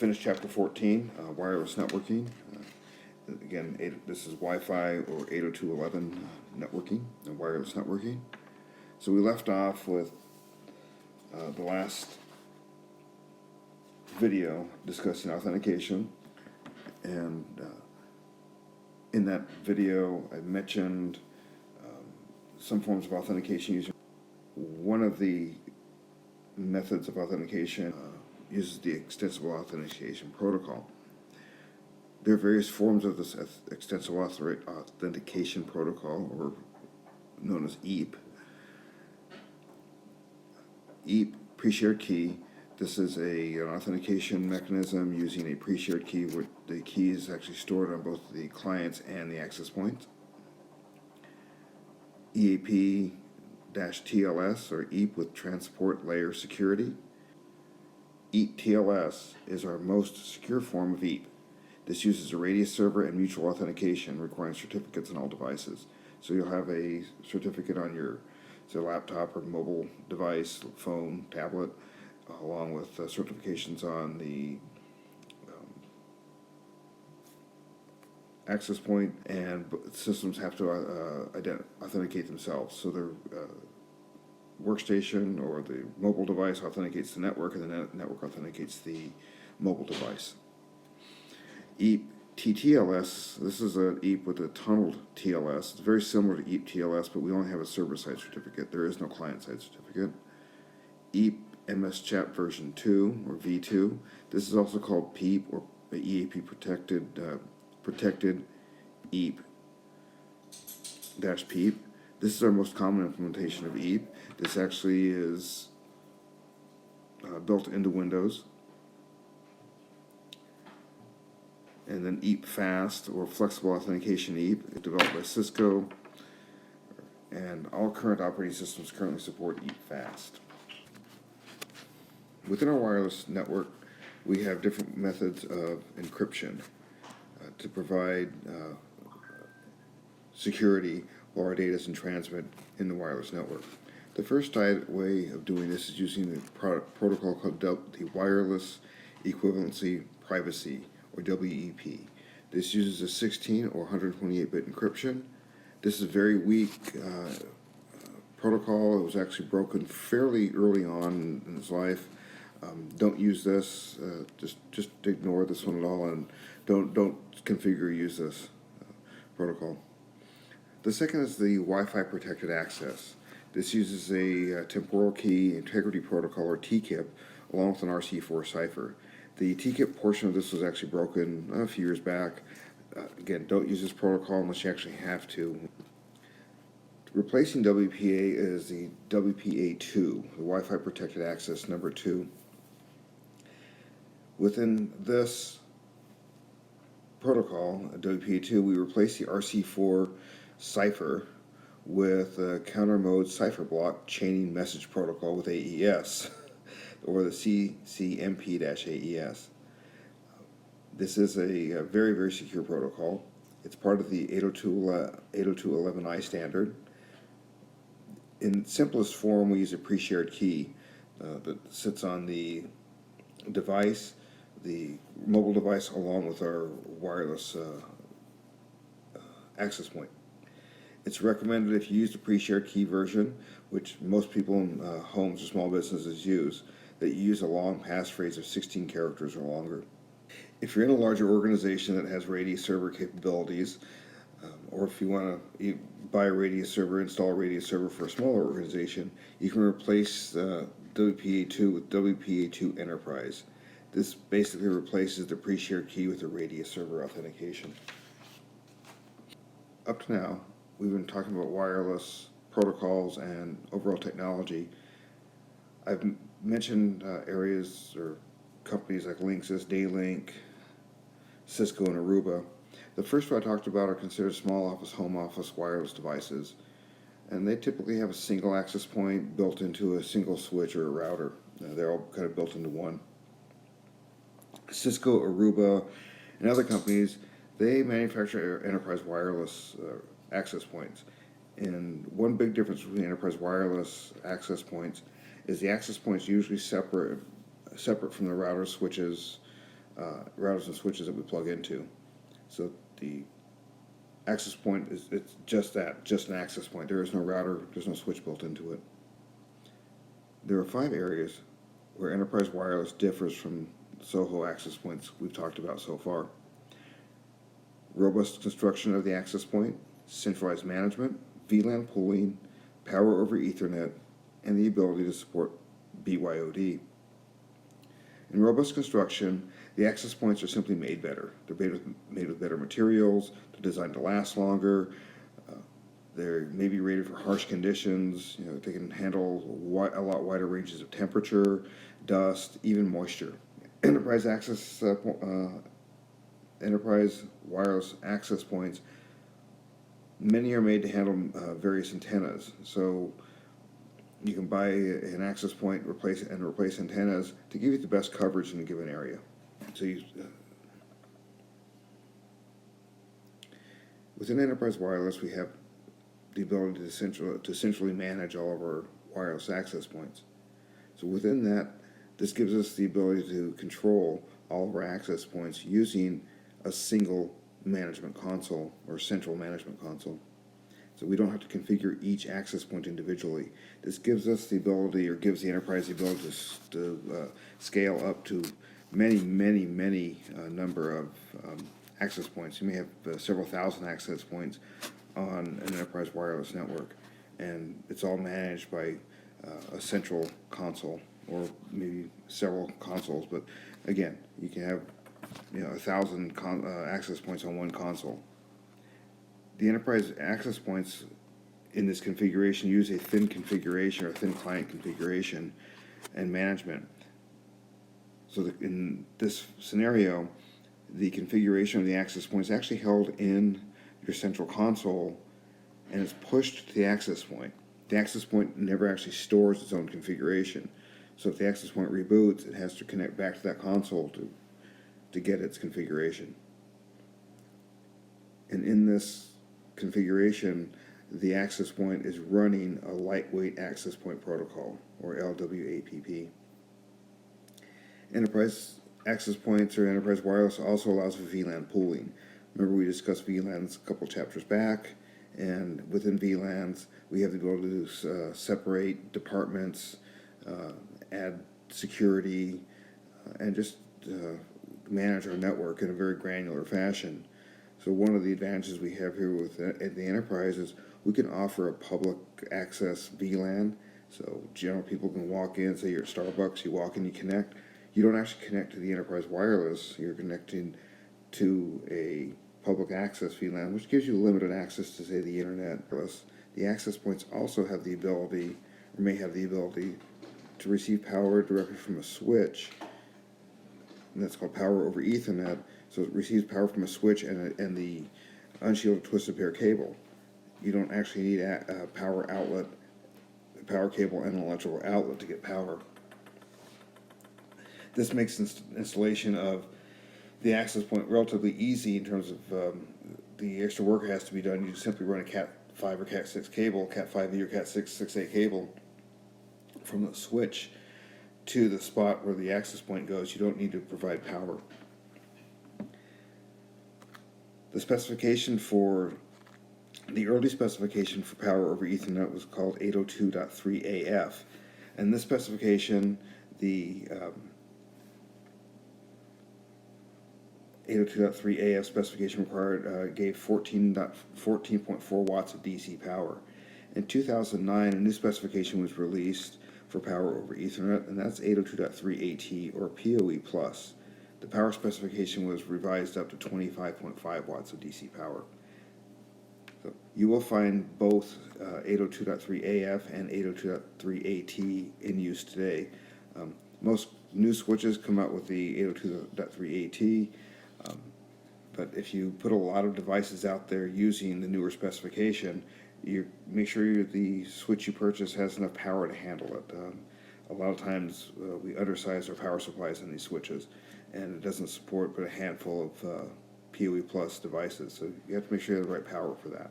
finished chapter 14, wireless networking. Again, this is Wi-Fi or 802.11 networking and wireless networking. So we left off with the last video discussing authentication, and in that video I mentioned some forms of authentication using one of the methods of authentication uses the extensible authentication protocol. There are various forms of this extensible authentication protocol, or known as EAP. EAP, pre-shared key. This is an authentication mechanism using a pre-shared key where the key is actually stored on both the clients and the access points. EAP-TLS, or EAP with transport layer security. EAP-TLS is our most secure form of EAP. This uses a radius server and mutual authentication, requiring certificates on all devices. So you'll have a certificate on your laptop or mobile device, phone, tablet, along with certifications on the access point, and systems have to authenticate themselves. So their workstation or the mobile device authenticates the network, and the network authenticates the mobile device. EAP-TTLS, this is an EAP with a tunneled TLS. It's very similar to EAP-TLS, but we only have a server-side certificate. There is no client-side certificate. EAP-MS-CHAP version 2, or V2. This is also called PEEP, or EAP protected EAP-PEEP. This is our most common implementation of EAP. This actually is built into Windows. And then EAP-FAST, or Flexible Authentication EAP, is developed by Cisco, and all current operating systems currently support EAP-FAST. Within our wireless network, we have different methods of encryption to provide security while our data is in transmit in the wireless network. The first way of doing this is using the protocol called the Wireless Equivalency Privacy, or WEP. This uses a 16 or 128-bit encryption. This is a very weak protocol. It was actually broken fairly early on in its life. Don't use this. Just ignore this one at all, and don't configure or use this protocol. The second is the Wi-Fi protected access. This uses a temporal key integrity protocol, or TKIP, along with an RC4 cipher. The TKIP portion of this was actually broken a few years back. Again, don't use this protocol unless you actually have to. Replacing WPA is the WPA2, the Wi-Fi Protected Access number 2. Within this protocol, WPA2, we replace the RC4 cipher with a counter mode cipher block chaining message protocol with AES, or the CCMP-AES. This is a very, very secure protocol. It's part of the 802.11i standard. In simplest form, we use a pre-shared key that sits on the device, the mobile device, along with our wireless access point. It's recommended, if you use the pre-shared key version, which most people in homes or small businesses use, that you use a long passphrase of 16 characters or longer. If you're in a larger organization that has radius server capabilities, or if you want to buy a radius server, install a radius server for a smaller organization, you can replace WPA2 with WPA2 Enterprise. This basically replaces the pre-shared key with the radius server authentication. Up to now, we've been talking about wireless protocols and overall technology. I've mentioned areas or companies like Linksys, Daylink, Cisco, and Aruba. The first one I talked about are considered small office, home office wireless devices, and they typically have a single access point built into a single switch or a router. They're all kind of built into one. Cisco, Aruba, and other companies, they manufacture enterprise wireless access points. And one big difference between enterprise wireless access points is the access points usually separate from the router switches routers and switches that we plug into. So the access point it's just that, just an access point. There is no router, there's no switch built into it. There are 5 areas where enterprise wireless differs from SOHO access points we've talked about so far. Robust construction of the access point, centralized management, VLAN pooling, power over Ethernet, and the ability to support BYOD. In robust construction, the access points are simply made better. They're made with better materials, they're designed to last longer, they may be rated for harsh conditions, they can handle a lot wider ranges of temperature, dust, even moisture. Enterprise wireless access points, many are made to handle various antennas. So you can buy an access point, replace antennas to give you the best coverage in a given area. So within enterprise wireless, we have the ability to centrally manage all of our wireless access points. So within that, this gives us the ability to control all of our access points using a single management console or central management console. So we don't have to configure each access point individually. This gives us the ability, or gives the enterprise the ability to scale up to many number of access points. You may have several thousand access points on an enterprise wireless network, and it's all managed by a central console, or maybe several consoles. But again, you can have 1,000 access points on one console. The enterprise access points in this configuration use a thin configuration or thin client configuration and management. So in this scenario, the configuration of the access point is actually held in your central console and it's pushed to the access point. The access point never actually stores its own configuration. So if the access point reboots, it has to connect back to that console to get its configuration. And in this configuration, the access point is running a lightweight access point protocol, or LWAPP. Enterprise access points or enterprise wireless also allows for VLAN pooling. Remember, we discussed VLANs a couple chapters back, and within VLANs we have the ability to separate departments, add security, and just manage our network in a very granular fashion. So one of the advantages we have here with the enterprise is we can offer a public access VLAN. So general people can walk in, say you're at Starbucks, you walk in, you connect. You don't actually connect to the enterprise wireless, you're connecting to a public access VLAN, which gives you limited access to, say, the internet. The access points also have the ability, or may have the ability, to receive power directly from a switch, and that's called power over Ethernet. So it receives power from a switch and the unshielded twisted pair cable. You don't actually need a power outlet, a power cable, and an electrical outlet to get power. This makes installation of the access point relatively easy in terms of the extra work has to be done. You simply run a Cat 5 or Cat 6 cable, Cat 5e or Cat 6/6A cable from the switch to the spot where the access point goes. You don't need to provide power. The early specification for power over Ethernet was called 802.3AF, and this specification, the 802.3AF specification gave 14.4 watts of DC power. In 2009, a new specification was released for power over Ethernet, and that's 802.3AT or PoE+. The power specification was revised up to 25.5 watts of DC power. So you will find both 802.3AF and 802.3AT in use today. Most new switches come out with the 802.3AT, but if you put a lot of devices out there using the newer specification, you make sure the switch you purchase has enough power to handle it. A lot of times we undersize our power supplies on these switches, and it doesn't support but a handful of PoE Plus devices, so you have to make sure you have the right power for that.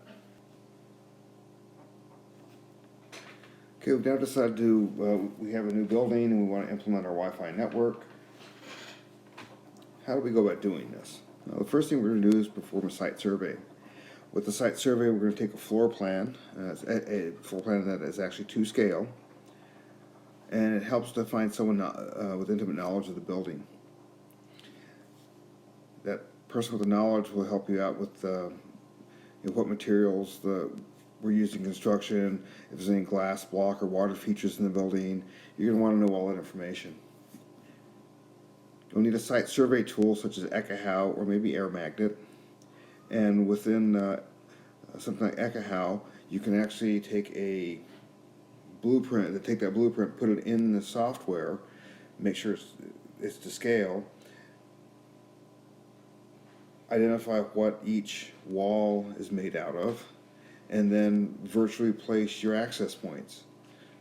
Okay, we've now decided we have a new building and we want to implement our Wi-Fi network. how do we go about doing this? The first thing we're going to do is perform a site survey. With the site survey, we're going to take a floor plan, a floor plan that is actually to scale, and it helps to find someone with intimate knowledge of the building. That person with the knowledge will help you out with what materials we're using in construction, if there's any glass block or water features in the building. You're going to want to know all that information. You'll need a site survey tool such as Ekahau or maybe AirMagnet. And within something like Ekahau, you can actually take a blueprint, put it in the software, make sure it's to scale, identify what each wall is made out of, and then virtually place your access points.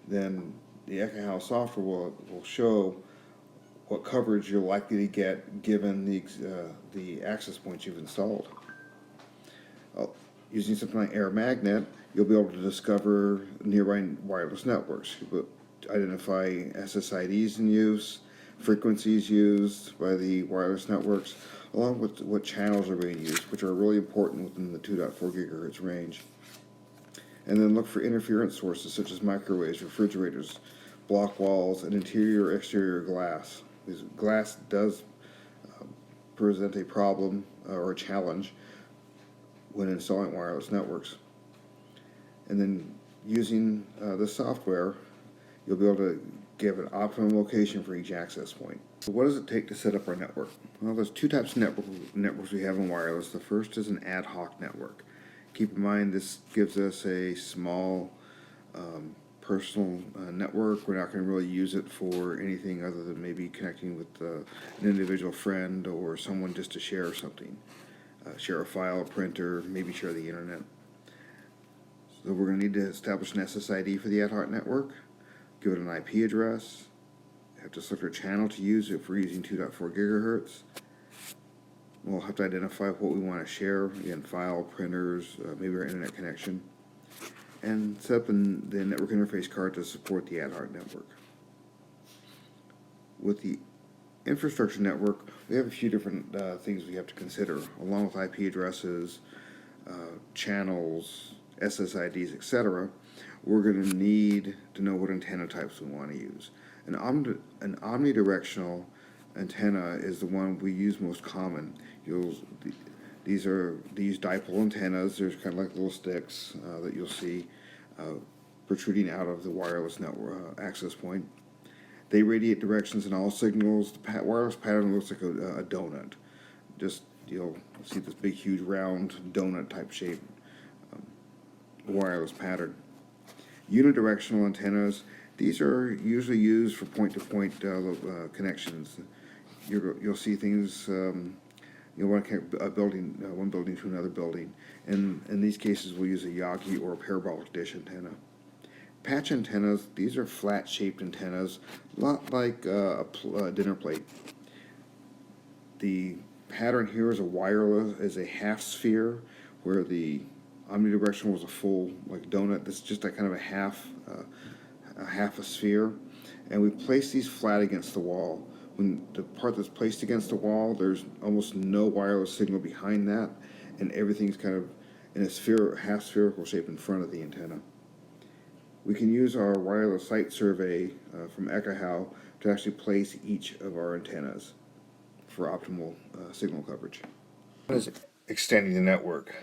Then the Ekahau software will show what coverage you're likely to get given the access points you've installed. Using something like AirMagnet, you'll be able to discover nearby wireless networks. You'll identify SSIDs in use, frequencies used by the wireless networks, along with what channels are being used, which are really important within the 2.4 gigahertz range. And then look for interference sources such as microwaves, refrigerators, block walls, and interior or exterior glass. Because glass does present a problem or a challenge when installing wireless networks. And then using the software, you'll be able to give an optimum location for each access point. So what does it take to set up our network? Well, there's two types of networks we have in wireless. The first is an ad hoc network. Keep in mind this gives us a small personal network. We're not going to really use it for anything other than maybe connecting with an individual friend or someone just to share something. Share a file, a printer, maybe share the internet. So we're going to need to establish an SSID for the ad hoc network, give it an IP address, have to select our channel to use if we're using 2.4 gigahertz. We'll have to identify what we want to share, again, file, printers, maybe our internet connection, and set up the network interface card to support the ad hoc network. With the infrastructure network, we have a few different things we have to consider, along with IP addresses, channels, SSIDs, etc. We're going to need to know what antenna types we want to use. An omnidirectional antenna is the one we use most common. These dipole antennas. There's kind of like little sticks that you'll see protruding out of the wireless network access point. They radiate directions in all signals. The wireless pattern looks like a donut. Just, you'll see this big, huge, round donut type shape wireless pattern. Unidirectional antennas. These are usually used for point-to-point connections. You'll see things. You'll want to connect a building, one building to another building, and in these cases, we'll use a Yagi or a parabolic dish antenna. Patch antennas, these are flat-shaped antennas, a lot like a dinner plate. The pattern here is a half sphere, where the omnidirectional was a full like donut. This is just like kind of a half a sphere, and we place these flat against the wall. When the part that's placed against the wall, there's almost no wireless signal behind that, and everything's kind of in a half spherical shape in front of the antenna. We can use our wireless site survey from Ekahau to actually place each of our antennas for optimal signal coverage. What is extending the network?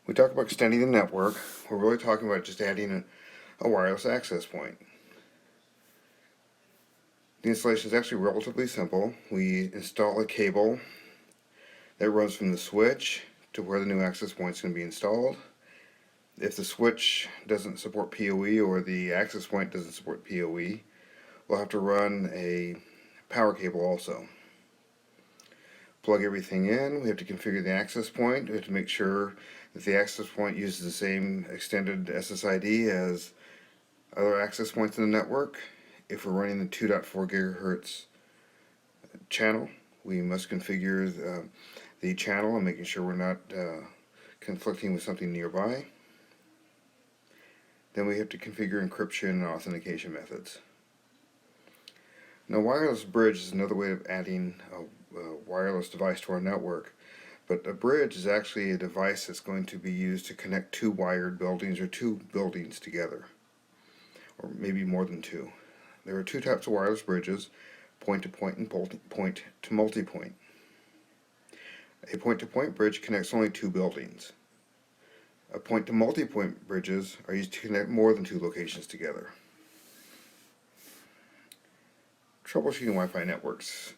We talk about extending the network. We're really talking about just adding a wireless access point. The installation is actually relatively simple. We install a cable that runs from the switch to where the new access point is going to be installed. If the switch doesn't support PoE or the access point doesn't support PoE, we'll have to run a power cable also. Plug everything in. We have to configure the access point. We have to make sure that the access point uses the same extended SSID as other access points in the network. If we're running the 2.4 gigahertz channel, we must configure the channel and making sure we're not conflicting with something nearby. Then we have to configure encryption and authentication methods. Now, wireless bridge is another way of adding a wireless device to our network. But a bridge is actually a device that's going to be used to connect two wired buildings or two buildings together, or maybe more than two. There are two types of wireless bridges, point to point and point to multi-point. A point to point bridge connects only two buildings. A point to multi-point bridges are used to connect more than two locations together. Troubleshooting Wi-Fi networks.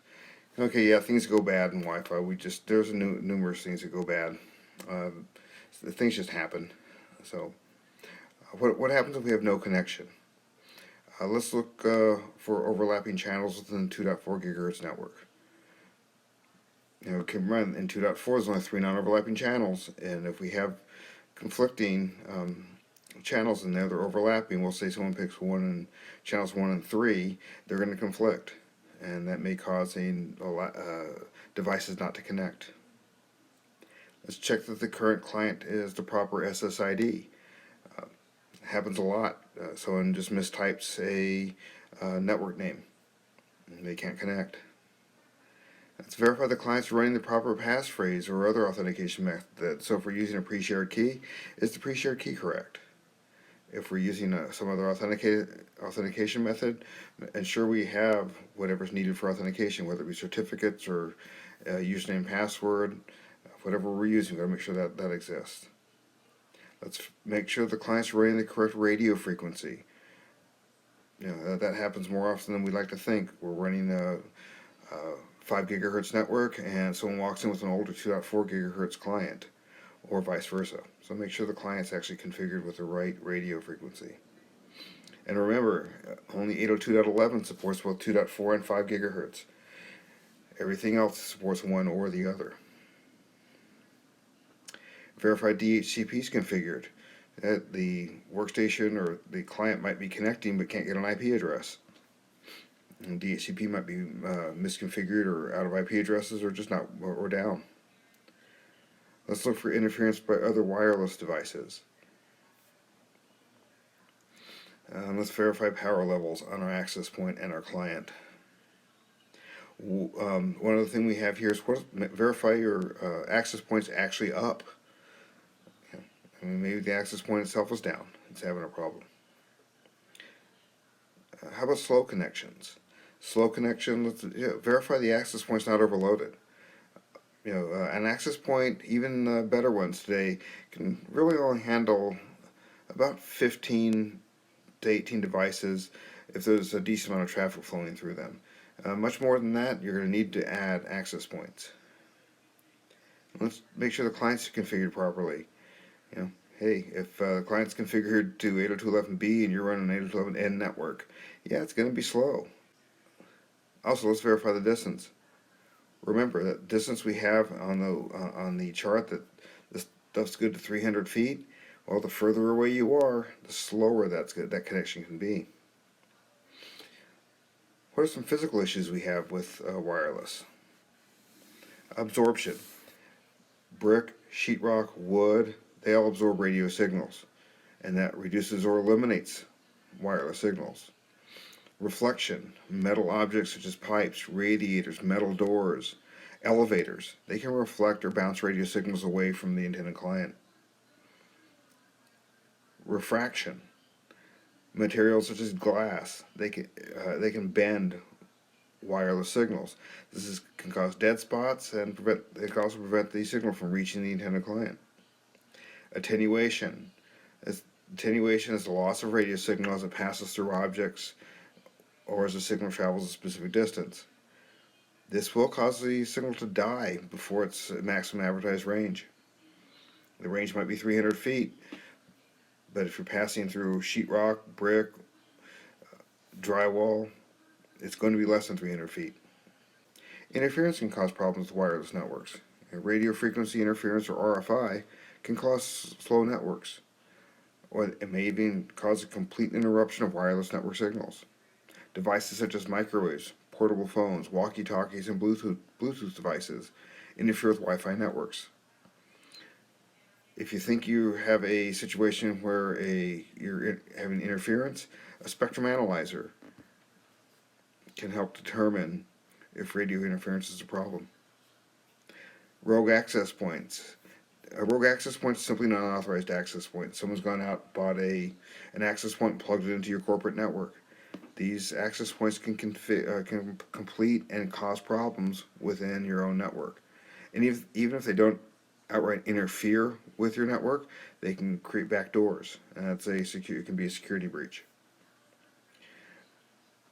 Okay, yeah, things go bad in Wi-Fi. There's numerous things that go bad. Things just happen. So, what happens if we have no connection? Let's look for overlapping channels within the 2.4 gigahertz network. It can run in 2.4. There's only 3 non-overlapping channels, and if we have conflicting channels in there, they're overlapping. We'll say someone picks channels 1 and 3, they're going to conflict, and that may cause devices not to connect. Let's check that the current client is the proper SSID. Happens a lot. Someone just mistypes a network name, and they can't connect. Let's verify the client's running the proper passphrase or other authentication method. So if we're using a pre-shared key, is the pre-shared key correct? If we're using some other authentication method, ensure we have whatever's needed for authentication, whether it be certificates or username, password, whatever we're using. We've got to make sure that exists. Let's make sure the client's running the correct radio frequency. That happens more often than we like to think. We're running a 5 gigahertz network, and someone walks in with an older 2.4 gigahertz client, or vice versa. So make sure the client's actually configured with the right radio frequency. And remember, only 802.11 supports both 2.4 and 5 gigahertz. Everything else supports one or the other. Verify DHCP is configured. The workstation or the client might be connecting but can't get an IP address. And DHCP might be misconfigured or out of IP addresses or just not or down. Let's look for interference by other wireless devices. Let's verify power levels on our access point and our client. One other thing we have here is verify your access point's actually up. Maybe the access point itself is down. It's having a problem. How about slow connections? Slow connection, let's verify the access point's not overloaded. An access point, even better ones today, can really only handle about 15 to 18 devices if there's a decent amount of traffic flowing through them. Much more than that, you're going to need to add access points. Let's make sure the client's configured properly. Hey, if the client's configured to 802.11b and you're running an 802.11n network, yeah, it's going to be slow. Also, let's verify the distance. Remember that distance we have on the chart, that this stuff's good to 300 feet. Well, the further away you are, the slower that connection can be. What are some physical issues we have with wireless? Absorption. Brick, sheetrock, wood, they all absorb radio signals, and that reduces or eliminates wireless signals. Reflection. Metal objects such as pipes, radiators, metal doors, elevators, they can reflect or bounce radio signals away from the intended client. Refraction. Materials such as glass, they can bend wireless signals. Can cause dead spots and it can also prevent the signal from reaching the intended client. Attenuation. Attenuation is the loss of radio signal as it passes through objects or as the signal travels a specific distance. This will cause the signal to die before its maximum advertised range. The range might be 300 feet, but if you're passing through sheetrock, brick, drywall, it's going to be less than 300 feet. Interference can cause problems with wireless networks. Radio frequency interference, or RFI, can cause slow networks, or it may even cause a complete interruption of wireless network signals. Devices such as microwaves, portable phones, walkie-talkies, and Bluetooth devices interfere with Wi-Fi networks. If you think you have a situation where you're having interference, a spectrum analyzer can help determine if radio interference is a problem. Rogue access points. A rogue access point is simply not an authorized access point. Someone's gone out, bought an access point, plugged it into your corporate network. These access points can complete and cause problems within your own network. And even if they don't outright interfere with your network, they can create backdoors, and it can be a security breach.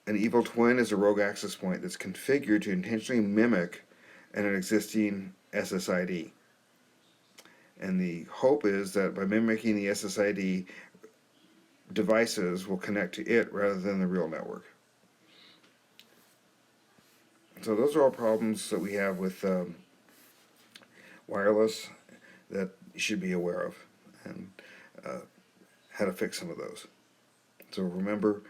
An evil twin is a rogue access point that's configured to intentionally mimic an existing SSID. And the hope is that by mimicking the SSID, devices will connect to it rather than the real network. So those are all problems that we have with wireless that you should be aware of, and how to fix some of those. So remember,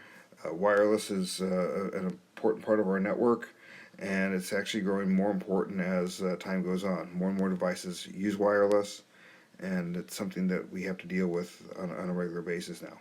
wireless is an important part of our network, and it's actually growing more important as time goes on. More and more devices use wireless, and it's something that we have to deal with on a regular basis now.